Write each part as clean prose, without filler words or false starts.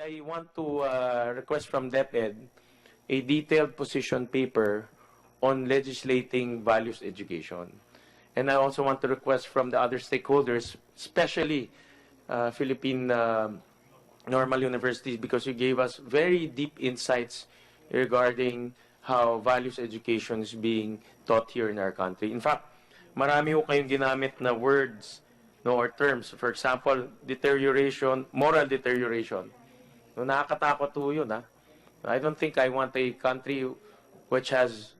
I want to request from DepEd a detailed position paper on legislating values education. And I also want to request from the other stakeholders, especially Philippine normal universities, because you gave us very deep insights regarding how values education is being taught here in our country. In fact, marami ho kayong ginamit na words, no, or terms. For example, deterioration, moral deterioration. No, nakakatakot ho yun, ha? I don't think I want a country which has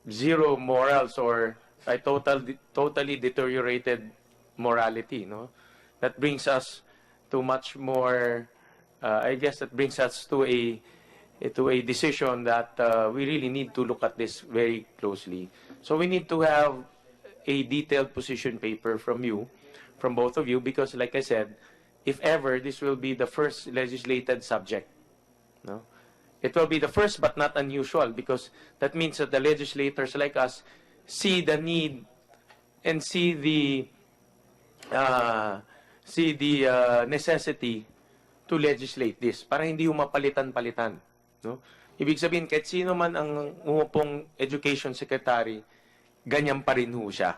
zero morals or a totally deteriorated morality, no? That brings us to much more, I guess that brings us to a decision that we really need to look at this very closely. So we need to have a detailed position paper from you, from both of you, because like I said, if ever, this will be the first legislated subject. No? It will be the first but not unusual, because that means that the legislators like us see the need and see the necessity to legislate this para hindi mapalitan-palitan. No? Ibig sabihin, kahit sino man ang umupong education secretary, ganyan pa rin ho siya.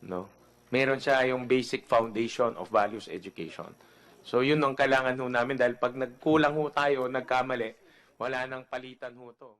No? Meron siya yung basic foundation of values education. So yun ang kailangan ho namin, dahil pag nagkulang ho tayo, nagkamali, wala nang palitan ho to.